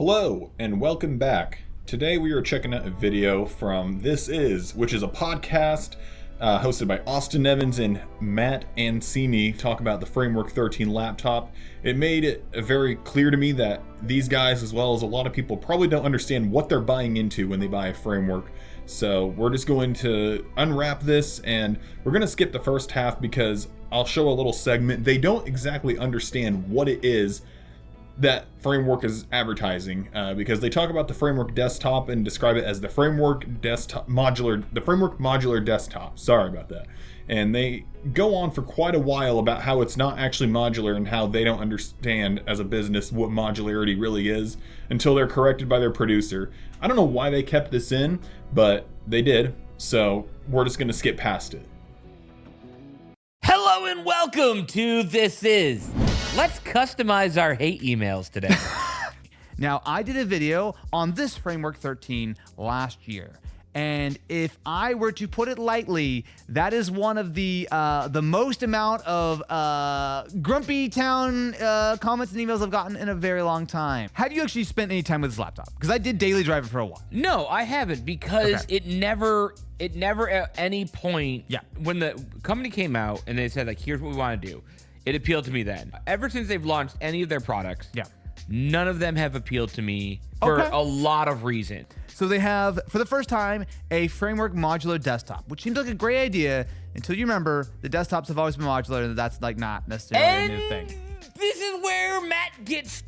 Hello and welcome back. Today we are checking out a video from This Is, which is a podcast hosted by Austin Evans and Matt Ansini, talk about the Framework 13 laptop. It made it very clear to me that these guys, as well as a lot of people, probably don't understand what they're buying into when they buy a framework. So we're just going to unwrap this and we're going to skip the first half because I'll show a little segment. They don't exactly understand what it is that framework is advertising because they talk about the framework desktop and describe it as the framework modular desktop. Sorry about that. And they go on for quite a while about how it's not actually modular and how they don't understand as a business what modularity really is until they're corrected by their producer. I don't know why they kept this in, but they did. So we're just going to skip past it. Hello and welcome to This Is. Let's customize our hate emails today. Now, I did a video on this Framework 13 last year. And if I were to put it lightly, that is one of the most amount of grumpy town comments and emails I've gotten in a very long time. Have you actually spent any time with this laptop? Because I did daily drive it for a while. No, I haven't, because it never at any point, when the company came out and they said, like, here's what we want to do, it appealed to me then. Ever since they've launched any of their products, none of them have appealed to me for a lot of reasons. So they have, for the first time, a Framework modular desktop, which seems like a great idea until you remember the desktops have always been modular, and that's like not necessarily a new thing. This is where Matt gets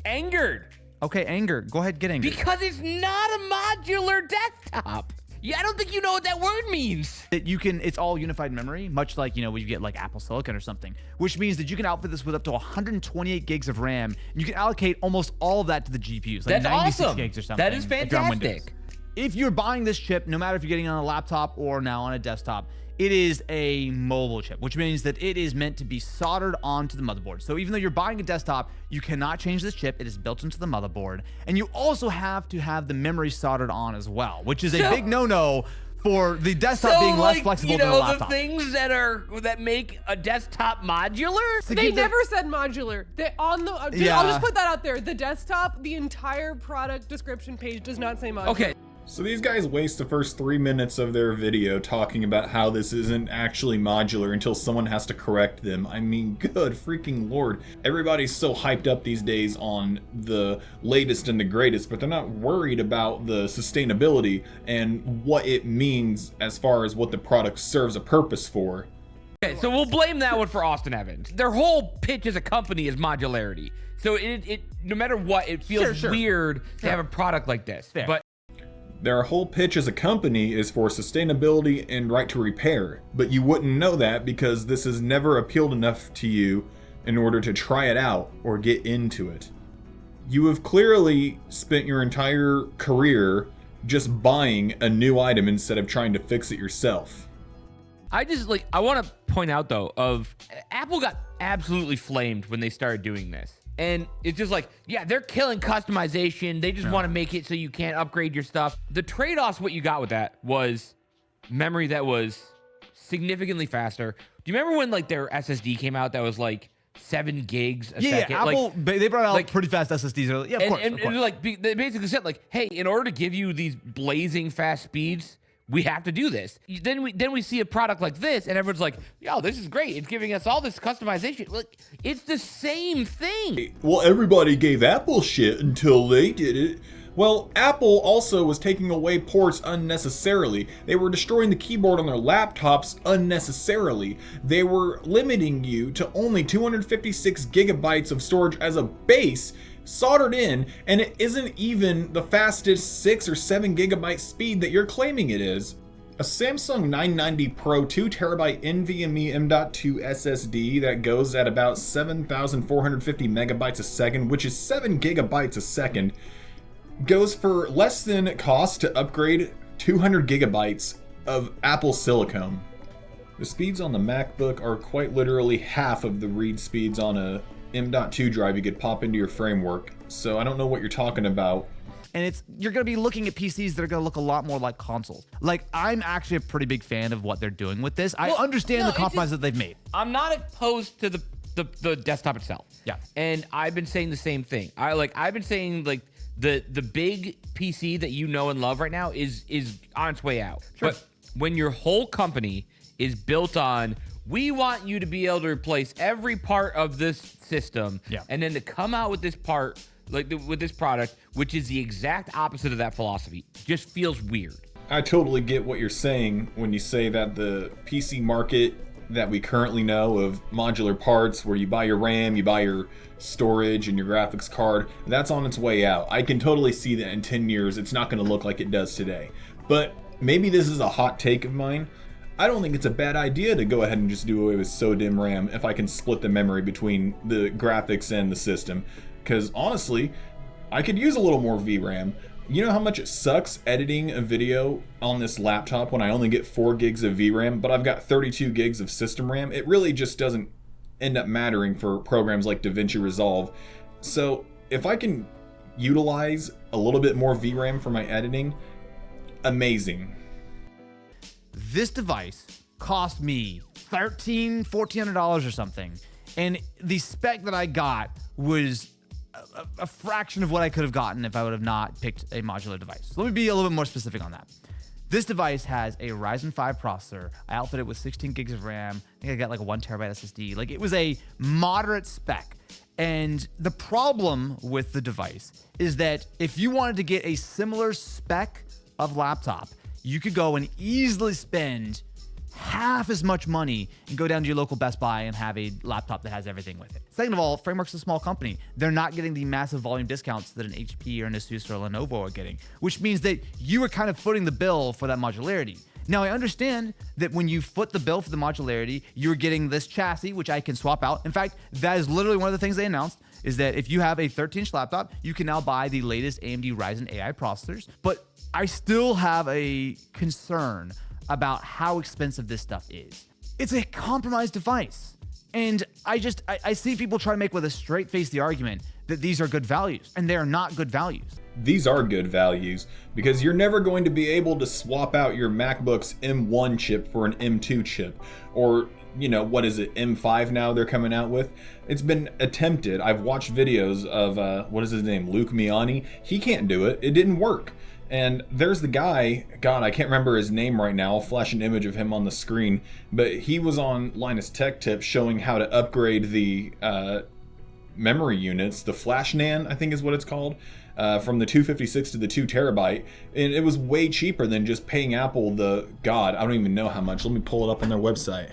angered. Okay, anger. Go ahead, get angry. Because it's not a modular desktop. Yeah, I don't think you know what that word means. It's all unified memory, much like, when you get like Apple Silicon or something, which means that you can outfit this with up to 128 gigs of RAM, and you can allocate almost all of that to the GPUs, like That's 96 awesome. gigs or something. That is fantastic. If you're buying this chip, no matter if you're getting it on a laptop or now on a desktop, it is a mobile chip, which means that it is meant to be soldered onto the motherboard. So even though you're buying a desktop, you cannot change this chip. It is built into the motherboard. And you also have to have the memory soldered on as well, which is a big no-no for the desktop being less flexible than a laptop. The things that make a desktop modular? They never said modular. I'll just put that out there. The desktop, the entire product description page does not say modular. Okay. So these guys waste the first 3 minutes of their video talking about how this isn't actually modular until someone has to correct them. I mean, good freaking lord. Everybody's so hyped up these days on the latest and the greatest, but they're not worried about the sustainability and what it means as far as what the product serves a purpose for. Okay, so we'll blame that one for Austin Evans. Their whole pitch as a company is modularity. So it no matter what, it feels weird to have a product like this. But their whole pitch as a company is for sustainability and right to repair, but you wouldn't know that because this has never appealed enough to you in order to try it out or get into it. You have clearly spent your entire career just buying a new item instead of trying to fix it yourself. I want to point out though, Apple got absolutely flamed when they started doing this. And it's just like, they're killing customization. They just want to make it so you can't upgrade your stuff. The trade-offs, what you got with that was memory that was significantly faster. Do you remember when like their SSD came out that was like 7 gigs a second? Yeah, Apple, they brought out pretty fast SSDs early. Yeah, of course. And like, they basically said like, hey, in order to give you these blazing fast speeds, we have to do this. Then we see a product like this, and everyone's like, yo, this is great. It's giving us all this customization. Look, it's the same thing. Well, everybody gave Apple shit until they did it. Well, Apple also was taking away ports unnecessarily. They were destroying the keyboard on their laptops unnecessarily. They were limiting you to only 256 gigabytes of storage as a base, soldered in, and it isn't even the fastest 6 or 7 gigabyte speed that you're claiming it is. A Samsung 990 Pro 2TB NVMe M.2 SSD that goes at about 7,450 megabytes a second, which is 7 gigabytes a second, goes for less than it costs to upgrade 200 gigabytes of Apple Silicon. The speeds on the MacBook are quite literally half of the read speeds on a M.2 drive you could pop into your framework, so I don't know what you're talking about. And you're going to be looking at PCs that are going to look a lot more like consoles. Like, I'm actually a pretty big fan of what they're doing with this. I understand the compromise that they've made. I'm not opposed to the the desktop itself. Yeah. And I've been saying the same thing. I've been saying like the big PC that you know and love right now is on its way out. Sure. But when your whole company is built on, we want you to be able to replace every part of this system, and then to come out with this part, with this product, which is the exact opposite of that philosophy, just feels weird. I totally get what you're saying when you say that the PC market that we currently know of modular parts, where you buy your RAM, you buy your storage and your graphics card, that's on its way out. I can totally see that in 10 years it's not going to look like it does today. But maybe this is a hot take of mine. I don't think it's a bad idea to go ahead and just do away with SODIMM RAM if I can split the memory between the graphics and the system. Because honestly, I could use a little more VRAM. You know how much it sucks editing a video on this laptop when I only get 4 gigs of VRAM, but I've got 32 gigs of system RAM? It really just doesn't end up mattering for programs like DaVinci Resolve. So if I can utilize a little bit more VRAM for my editing, amazing. This device cost me $1,400 or something, and the spec that I got was a fraction of what I could have gotten if I would have not picked a modular device. So let me be a little bit more specific on that. This device has a Ryzen 5 processor. I outfitted it with 16 gigs of RAM. I think I got like a 1 terabyte SSD. Like, it was a moderate spec. And the problem with the device is that if you wanted to get a similar spec of laptop, you could go and easily spend half as much money and go down to your local Best Buy and have a laptop that has everything with it. Second of all, Framework's a small company. They're not getting the massive volume discounts that an HP or an Asus or a Lenovo are getting, which means that you are kind of footing the bill for that modularity. Now, I understand that when you foot the bill for the modularity, you're getting this chassis, which I can swap out. In fact, that is literally one of the things they announced, is that if you have a 13-inch laptop, you can now buy the latest AMD Ryzen AI processors. But I still have a concern about how expensive this stuff is. It's a compromised device. And I see people try to make with a straight face the argument that these are good values, and they are not good values. These are good values because you're never going to be able to swap out your MacBook's M1 chip for an M2 chip, or what is it, M5 now they're coming out with? It's been attempted. I've watched videos of, what is his name, Luke Miani. He can't do it. It didn't work. And there's the guy, God, I can't remember his name right now. I'll flash an image of him on the screen. But he was on Linus Tech Tips showing how to upgrade the memory units, the Flash NAND, I think is what it's called, from the 256 to the 2 terabyte. And it was way cheaper than just paying Apple I don't even know how much. Let me pull it up on their website.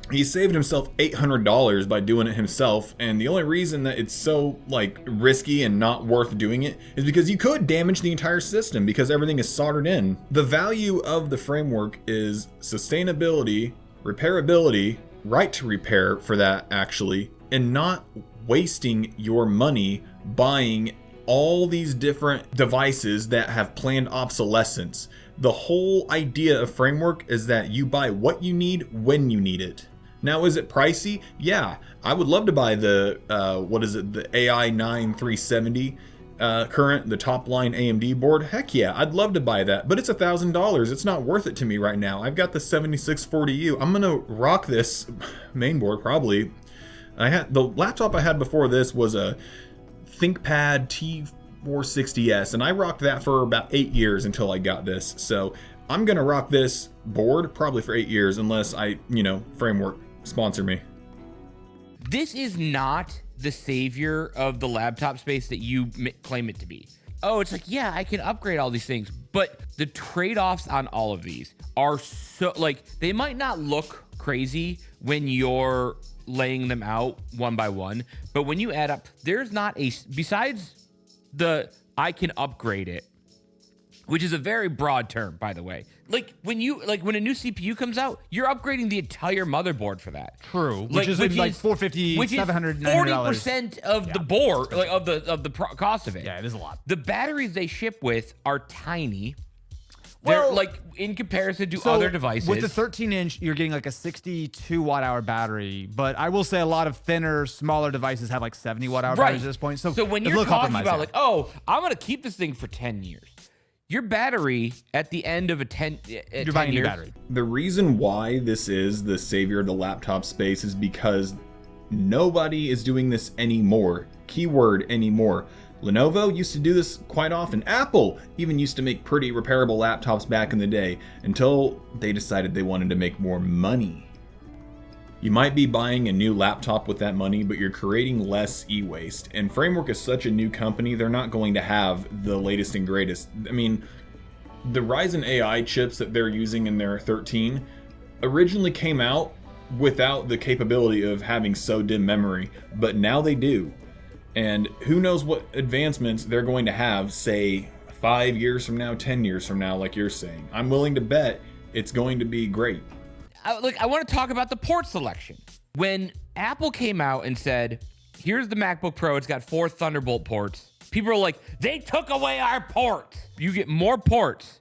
He saved himself $800 by doing it himself, and the only reason that it's so risky and not worth doing it is because you could damage the entire system because everything is soldered in. The value of the framework is sustainability, repairability, right to repair for that actually, and not wasting your money buying all these different devices that have planned obsolescence. The whole idea of framework is that you buy what you need when you need it. Now, is it pricey? Yeah, I would love to buy the, the AI9 370 current, the top line AMD board. Heck yeah, I'd love to buy that, but it's $1,000. It's not worth it to me right now. I've got the 7640U. I'm gonna rock this mainboard probably. The laptop I had before this was a ThinkPad T460S, and I rocked that for about 8 years until I got this. So I'm gonna rock this board probably for 8 years unless Framework sponsor me. This is not the savior of the laptop space that you claim it to be. Oh, it's yeah, I can upgrade all these things, but the trade-offs on all of these are so they might not look crazy when you're laying them out one by one, but when you add up, there's not besides the I can upgrade it, which is a very broad term, by the way. When a new CPU comes out, you're upgrading the entire motherboard for that. True, which is $450, $700, $900. 40% of the board, of the cost of it. Yeah, it is a lot. The batteries they ship with are tiny. Well, they're in comparison to other devices. With the 13-inch, you're getting a 62 watt-hour battery, but I will say a lot of thinner, smaller devices have 70 watt-hour batteries at this point. So when you're talking about I'm gonna keep this thing for 10 years. Your battery at the end of you're buying a new battery. The reason why this is the savior of the laptop space is because Nobody is doing this anymore. Keyword anymore. Lenovo used to do this quite often. Apple even used to make pretty repairable laptops back in the day until they decided they wanted to make more money. You might be buying a new laptop with that money, but you're creating less e-waste. And Framework is such a new company, they're not going to have the latest and greatest. I mean, the Ryzen AI chips that they're using in their 13 originally came out without the capability of having SO-DIMM memory, but now they do. And who knows what advancements they're going to have, say, 5 years from now, 10 years from now, like you're saying. I'm willing to bet it's going to be great. I want to talk about the port selection. When Apple came out and said, here's the MacBook Pro, it's got 4 Thunderbolt ports, people are like, they took away our ports. You get more ports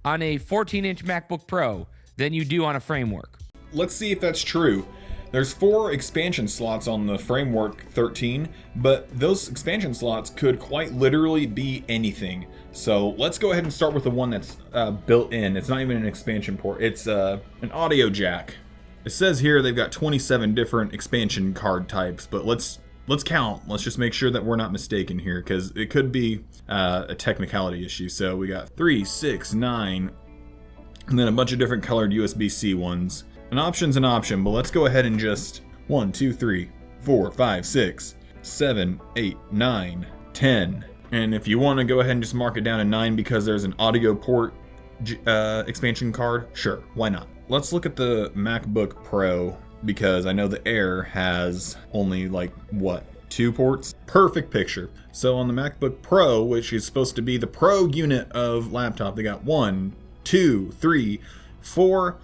on a 14-inch MacBook Pro than you do on a Framework. Let's see if that's true. There's 4 expansion slots on the Framework 13, but those expansion slots could quite literally be anything. So let's go ahead and start with the one that's built in. It's not even an expansion port, it's an audio jack. It says here they've got 27 different expansion card types, but let's count. Let's just make sure that we're not mistaken here, because it could be a technicality issue. So we got 3, 6, 9, and then a bunch of different colored USB-C ones. An option's an option, but let's go ahead and just 1, 2, 3, 4, 5, 6, 7, 8, 9, 10. And if you want to go ahead and just mark it down to 9 because there's an audio port expansion card, sure, why not? Let's look at the MacBook Pro, because I know the Air has only 2 ports? Perfect picture. So on the MacBook Pro, which is supposed to be the pro unit of laptop, they got 1, 2, 3, 4,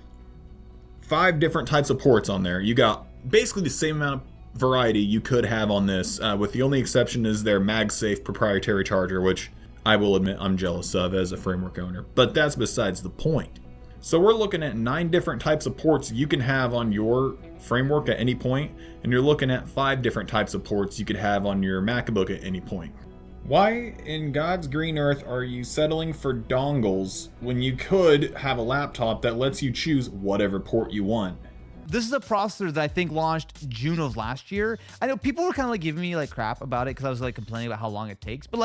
5 different types of ports on there. You got basically the same amount of variety you could have on this, with the only exception is their MagSafe proprietary charger, which I will admit I'm jealous of as a Framework owner, but that's besides the point. So we're looking at 9 different types of ports you can have on your Framework at any point, and you're looking at 5 different types of ports you could have on your MacBook at any point. Why in God's green earth are you settling for dongles when you could have a laptop that lets you choose whatever port you want? This is a processor that I think launched June of last year. I know people were kind of giving me crap about it because I was complaining about how long it takes. But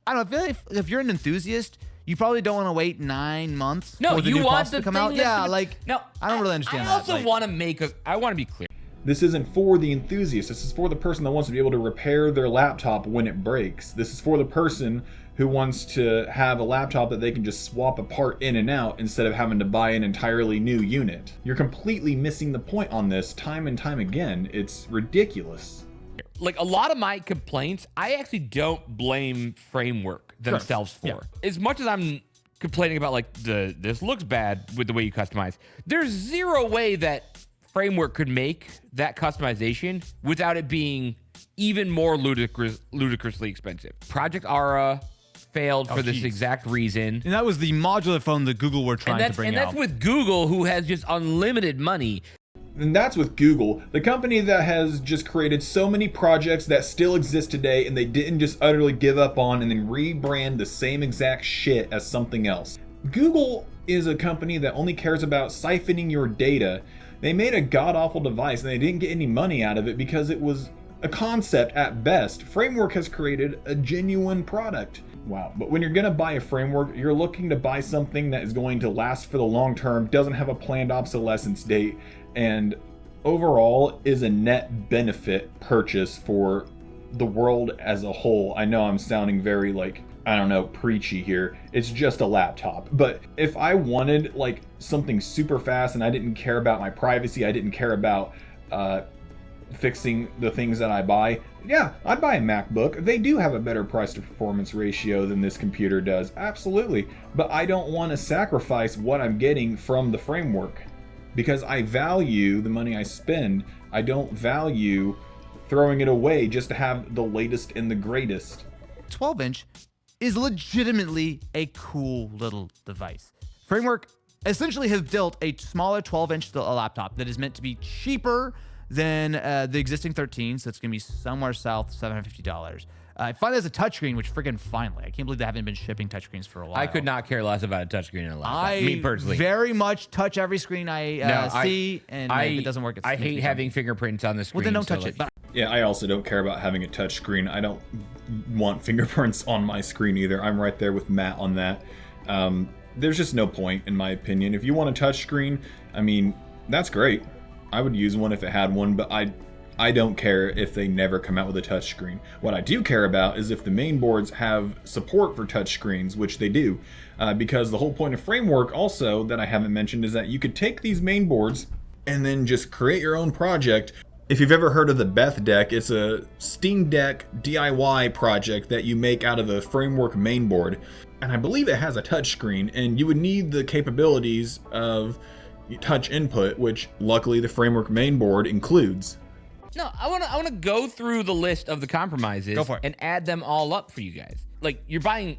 I don't know, I feel like if you're an enthusiast, you probably don't want to wait 9 months for the new processor to come out. Yeah, no, I don't really understand that. I also want to I want to be clear. This isn't for the enthusiast. This is for the person that wants to be able to repair their laptop when it breaks. This is for the person who wants to have a laptop that they can just swap a part in and out instead of having to buy an entirely new unit. You're completely missing the point on this time and time again. It's ridiculous. A lot of my complaints, I actually don't blame Framework themselves for. Yeah. As much as I'm complaining about this looks bad with the way you customize, there's zero way that Framework could make that customization without it being even more ludicrously expensive. Project Aura failed for this exact reason. And that was the modular phone that Google were trying to bring out. And that's with Google, who has just unlimited money. And that's with Google, the company that has just created so many projects that still exist today, and they didn't just utterly give up on and then rebrand the same exact shit as something else. Google is a company that only cares about siphoning your data. They made a god-awful device and they didn't get any money out of it because it was a concept at best. Framework has created a genuine product. Wow. But when you're going to buy a Framework, you're looking to buy something that is going to last for the long term, doesn't have a planned obsolescence date, and overall is a net benefit purchase for the world as a whole. I know I'm sounding very preachy here. It's just a laptop. But if I wanted something super fast and I didn't care about my privacy, I didn't care about fixing the things that I buy, yeah, I'd buy a MacBook. They do have a better price to performance ratio than this computer does, absolutely. But I don't want to sacrifice what I'm getting from the Framework because I value the money I spend. I don't value throwing it away just to have the latest and the greatest. 12-inch is legitimately a cool little device. Framework essentially has built a smaller 12-inch laptop that is meant to be cheaper than the existing 13, so it's going to be somewhere south $750. I find it as a touchscreen, which freaking finally. I can't believe they haven't been shipping touchscreens for a while. I could not care less about a touchscreen in a laptop, me personally. I very much touch every screen I see, and if it doesn't work, I hate having fingerprints on the screen. Well, then don't touch it. But Yeah, I also don't care about having a touch screen. I don't want fingerprints on my screen either. I'm right there with Matt on that. There's just no point, in my opinion. If you want a touch screen, I mean, that's great. I would use one if it had one, but I don't care if they never come out with a touch screen. What I do care about is if the main boards have support for touch screens, which they do, because the whole point of Framework also that I haven't mentioned is that you could take these main boards and then just create your own project. If you've ever heard of the Beth Deck, it's a Steam Deck DIY project that you make out of a Framework mainboard. And I believe it has a touch screen, and you would need the capabilities of touch input, which luckily the Framework mainboard includes. No, I want to go through the list of the compromises and add them all up for you guys. Like, you're buying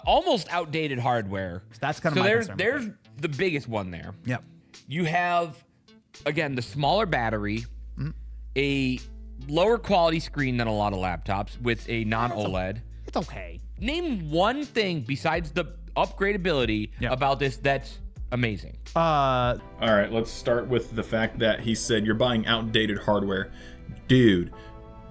almost outdated hardware. That's kind of my concern. There's the biggest one there. Yep. You have, again, the smaller battery, a lower quality screen than a lot of laptops with a non-OLED. It's okay. Name one thing besides the upgradability about this that's amazing. All right, let's start with the fact that he said you're buying outdated hardware. Dude,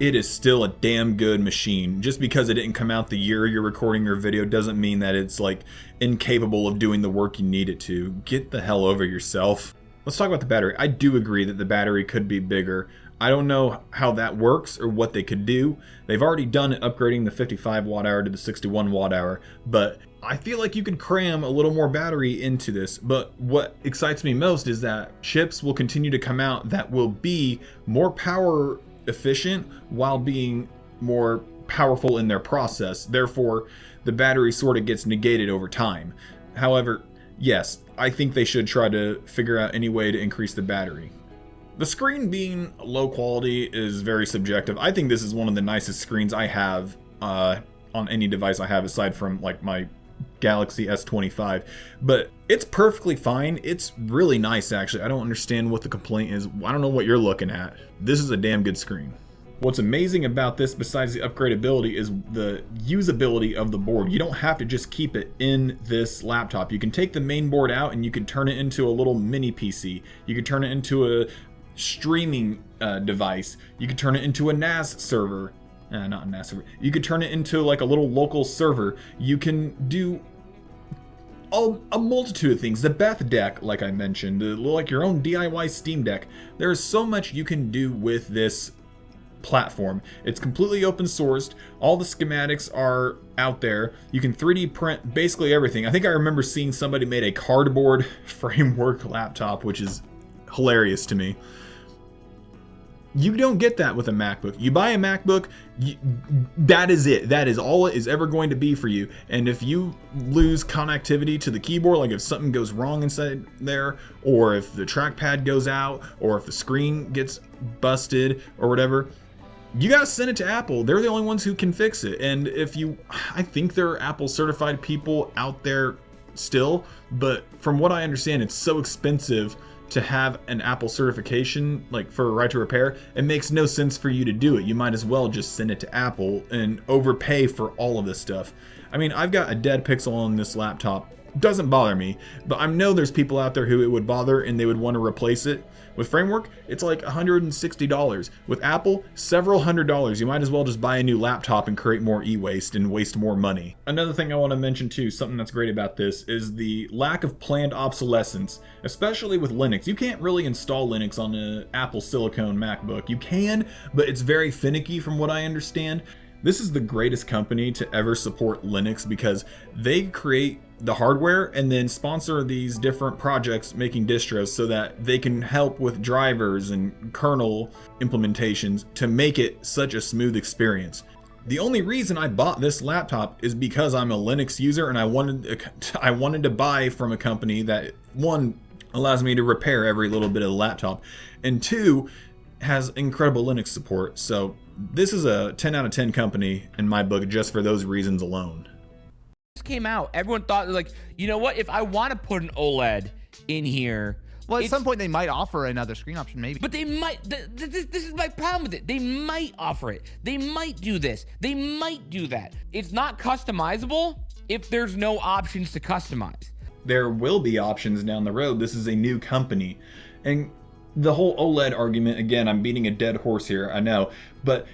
it is still a damn good machine. Just because it didn't come out the year you're recording your video doesn't mean that it's like incapable of doing the work you need it to. Get the hell over yourself. Let's talk about the battery. I do agree that the battery could be bigger. I don't know how that works or what they could do. They've already done it upgrading the 55 watt hour to the 61 watt hour, but I feel like you could cram a little more battery into this. But what excites me most is that chips will continue to come out that will be more power efficient while being more powerful in their process. Therefore, the battery sort of gets negated over time. However, yes, I think they should try to figure out any way to increase the battery. The screen being low quality is very subjective. I think this is one of the nicest screens I have on any device I have aside from like my Galaxy S25, but it's perfectly fine. It's really nice actually. I don't understand what the complaint is. I don't know what you're looking at. This is a damn good screen. What's amazing about this besides the upgradability is the usability of the board. You don't have to just keep it in this laptop. You can take the main board out and you can turn it into a little mini PC. You can turn it into a streaming device. You could turn it into a NAS server. Not a NAS server. You could turn it into like a little local server. You can do a multitude of things. The Beth Deck, like I mentioned, like your own DIY Steam Deck. There's so much you can do with this platform. It's completely open sourced. All the schematics are out there. You can 3D print basically everything. I think I remember seeing somebody made a cardboard Framework laptop, which is hilarious to me. You don't get that with a MacBook. You buy a MacBook, that is it. That is all it is ever going to be for you. And if you lose connectivity to the keyboard, like if something goes wrong inside there, or if the trackpad goes out, or if the screen gets busted or whatever, you gotta send it to Apple. They're the only ones who can fix it. And I think there are Apple certified people out there still, but from what I understand, it's so expensive to have an Apple certification, like for a right to repair. It makes no sense for you to do it. You might as well just send it to Apple and overpay for all of this stuff. I mean, I've got a dead pixel on this laptop. Doesn't bother me, but I know there's people out there who it would bother and they would want to replace it. With Framework, it's like $160. With Apple, several $100s. You might as well just buy a new laptop and create more e-waste and waste more money. Another thing I want to mention too, something that's great about this, is the lack of planned obsolescence, especially with Linux. You can't really install Linux on an Apple Silicon MacBook. You can, but it's very finicky from what I understand. This is the greatest company to ever support Linux because they create the hardware and then sponsor these different projects making distros so that they can help with drivers and kernel implementations to make it such a smooth experience. The only reason I bought this laptop is because I'm a Linux user and I wanted to buy from a company that, one, allows me to repair every little bit of the laptop, and two, has incredible Linux support. So this is a 10 out of 10 company in my book just for those reasons alone. This came out, everyone thought, like, you know what, if I want to put an OLED in here, well, at some point they might offer another screen option, maybe. But they might. This is my problem with it. They might offer it. They might do this. They might do that. It's not customizable if there's no options to customize. There will be options down the road. This is a new company, and The whole OLED argument, again, I'm beating a dead horse here, I know, but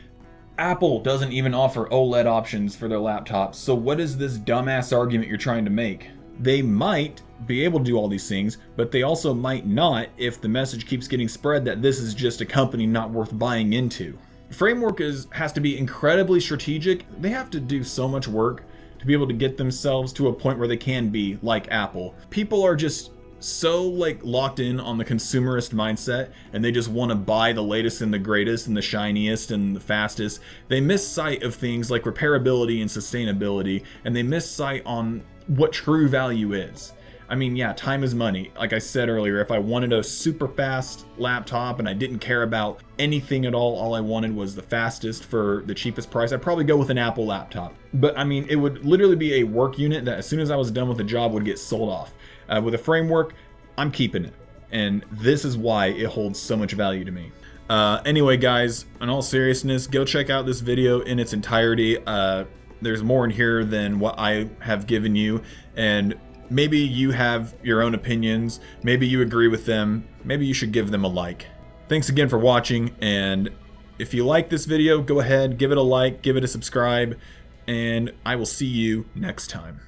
Apple doesn't even offer OLED options for their laptops, so what is this dumbass argument you're trying to make? They might be able to do all these things, but they also might not if the message keeps getting spread that this is just a company not worth buying into. Framework has to be incredibly strategic. They have to do so much work to be able to get themselves to a point where they can be like Apple. People are just so like locked in on the consumerist mindset, and they just want to buy the latest and the greatest and the shiniest and the fastest. They miss sight of things like repairability and sustainability, and they miss sight on what true value is. I mean, yeah, time is money. Like I said earlier, if I wanted a super fast laptop and I didn't care about anything at all I wanted was the fastest for the cheapest price, I'd probably go with an Apple laptop. But I mean, it would literally be a work unit that as soon as I was done with the job would get sold off. With a framework, I'm keeping it. And this is why it holds so much value to me. Anyway, guys, in all seriousness, go check out this video in its entirety. There's more in here than what I have given you, and maybe you have your own opinions, maybe you agree with them, maybe you should give them a like. Thanks again for watching, and if you like this video, go ahead, give it a like, give it a subscribe, and I will see you next time.